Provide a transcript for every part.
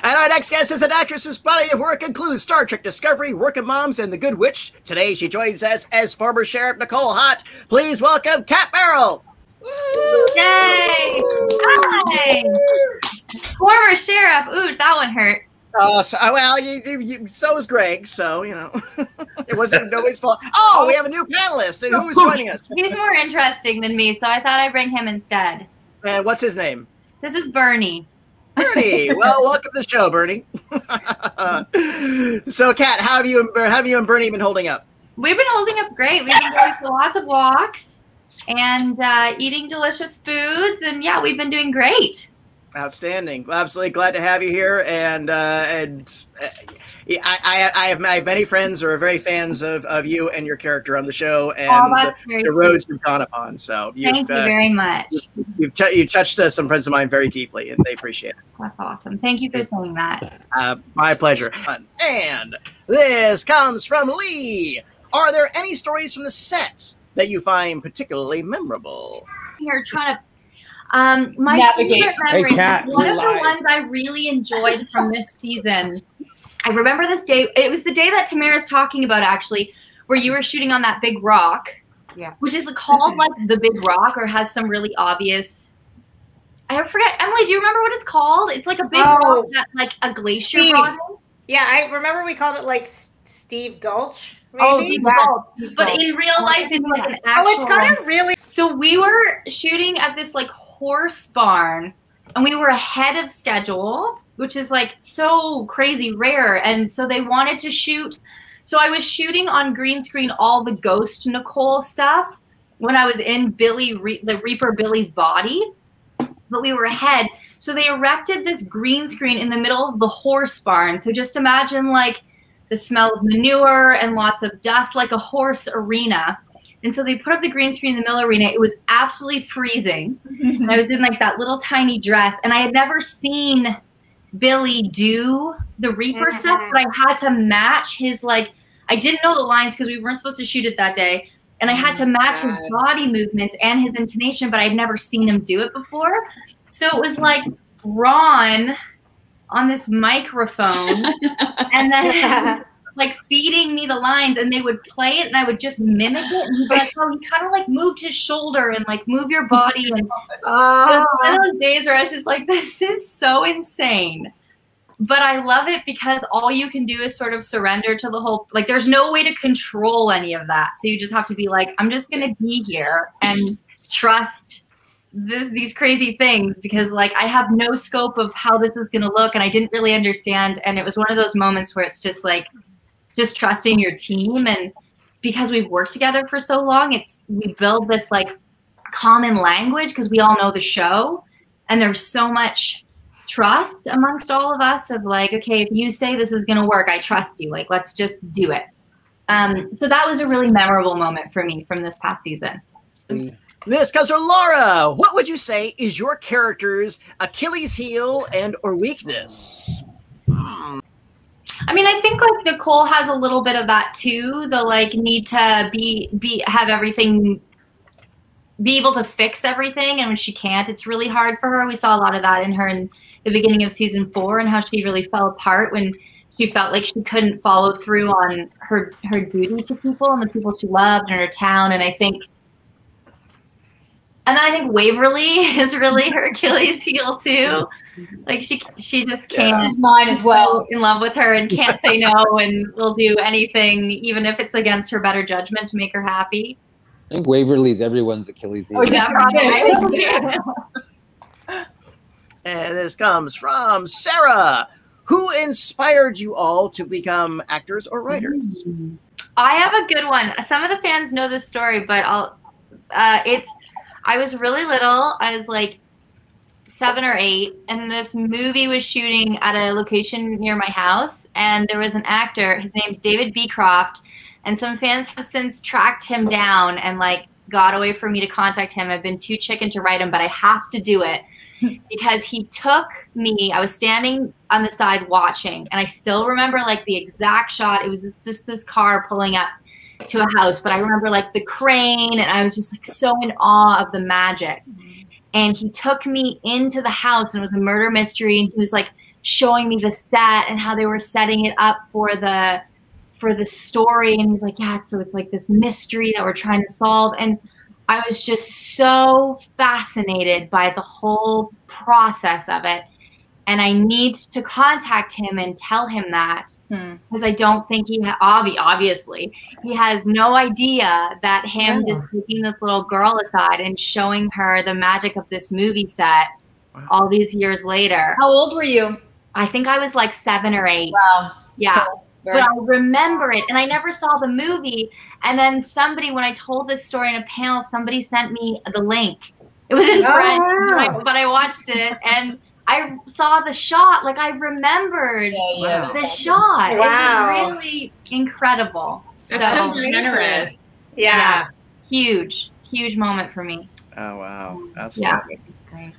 And our next guest is an actress whose body of work includes Star Trek Discovery, Working Moms, and The Good Witch. Today she joins us as former Sheriff Nicole Haught. Please welcome Kat Barrell. Yay! Hi! Former Sheriff. Ooh, that one hurt. Well, so is Greg, so, you know, it wasn't nobody's fault. Oh, we have a new panelist, and who's joining us? He's more interesting than me, so I thought I'd bring him instead. And what's his name? This is Bernie. Bernie. Well, welcome to the show, Bernie. So, Kat, how have you and Bernie been holding up? We've been holding up great. We've been going for lots of walks and eating delicious foods, and yeah, we've been doing great. Outstanding. Well, absolutely glad to have you here, and I have many friends who are very fans of you and your character on the show, and the roads you've gone upon. So thank you very much. You've touched some friends of mine very deeply, and they appreciate it. That's awesome. Thank you for saying that. My pleasure. And this comes from Lee. Are there any stories from the set that you find particularly memorable? You're trying to. My favorite memory, one of the ones I really enjoyed from this season, I remember this day, it was the day that Tamara's talking about actually, where you were shooting on that big rock, which is called like the Big Rock or has some really obvious, I forget, Emily, do you remember what it's called? It's like a big rock that like a glacier brought in. Yeah, I remember we called it like Steve Gulch. Maybe? Oh, Steve Gulch. But in real life, it's like an actual. Oh, it's kind of really. So we were shooting at this like horse barn, and we were ahead of schedule, which is like so crazy rare. And so they wanted to shoot. So I was shooting on green screen all the Ghost Nicole stuff when I was in the Reaper Billy's body, but we were ahead. So they erected this green screen in the middle of the horse barn. So just imagine like the smell of manure and lots of dust, like a horse arena. And so they put up the green screen in the middle arena. It was absolutely freezing. And I was in like that little tiny dress. And I had never seen Billy do the Reaper stuff, but I had to match his like, I didn't know the lines because we weren't supposed to shoot it that day. And I had to match his body movements and his intonation, but I'd never seen him do it before. So it was like Ron on this microphone and then like feeding me the lines, and they would play it and I would just mimic it, and he'd be like, oh, he kind of like moved his shoulder and like move your body, and it was one of those days where I was just like, this is so insane, but I love it because all you can do is sort of surrender to the whole, like there's no way to control any of that, so you just have to be like, I'm just gonna be here and trust these crazy things, because like I have no scope of how this is gonna look, and I didn't really understand, and it was one of those moments where it's just like just trusting your team. And because we've worked together for so long, we build this like common language because we all know the show, and there's so much trust amongst all of us of like, okay, if you say this is gonna work, I trust you, like let's just do it. So that was a really memorable moment for me from this past season. This comes from Laura. What would you say is your character's Achilles heel and or weakness? I mean, I think like Nicole has a little bit of that too. The like need to have everything, be able to fix everything, and when she can't, it's really hard for her. We saw a lot of that in her in the beginning of season 4, and how she really fell apart when she felt like she couldn't follow through on her duty to people and the people she loved in her town. And I think Waverly is really her Achilles heel too. Like she just can't. She's mine as well. In love with her and can't say no, and will do anything, even if it's against her better judgment, to make her happy. I think Waverly's everyone's Achilles heel. And this comes from Sarah. Who inspired you all to become actors or writers? I have a good one. Some of the fans know this story, but I was really little. I was like 7 or 8, and this movie was shooting at a location near my house, and there was an actor, his name's David Beecroft, and some fans have since tracked him down and like got away for me to contact him. I've been too chicken to write him, but I have to do it because he took me, I was standing on the side watching, and I still remember like the exact shot. It was just this car pulling up to a house, but I remember like the crane, and I was just like so in awe of the magic. And he took me into the house, and it was a murder mystery, and he was like showing me the set and how they were setting it up for the story. And he's like, yeah, so it's like this mystery that we're trying to solve. And I was just so fascinated by the whole process of it. And I need to contact him and tell him that, because I don't think he obviously he has no idea that him just taking this little girl aside and showing her the magic of this movie set all these years later. How old were you? I think I was like 7 or 8. Wow. Yeah. Cool. But I remember it, and I never saw the movie. And then somebody, when I told this story in a panel, somebody sent me the link. It was in French, but I watched it, and I saw the shot. Like, I remembered the shot. Wow. It was really incredible. That's so generous. Yeah. Huge moment for me. Oh, wow. That's it's great.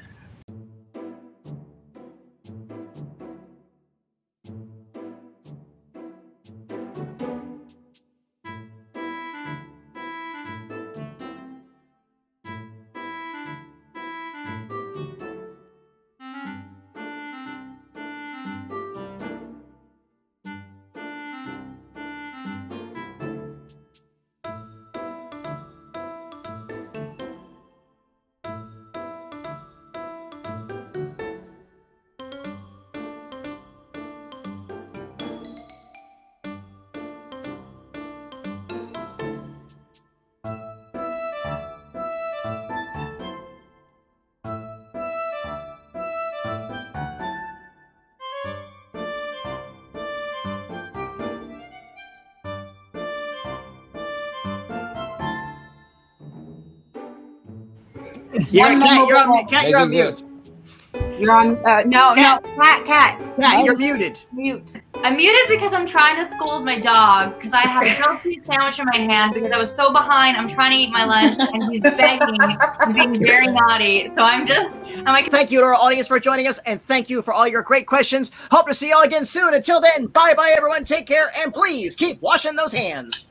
Kat, you're on mute. You're on. No, Kat. You're muted. Mute. I'm muted because I'm trying to scold my dog because I have a grilled cheese sandwich in my hand because I was so behind. I'm trying to eat my lunch and he's begging and being very naughty. So I'm like, thank you to our audience for joining us, and thank you for all your great questions. Hope to see you all again soon. Until then, bye-bye, everyone. Take care, and please keep washing those hands.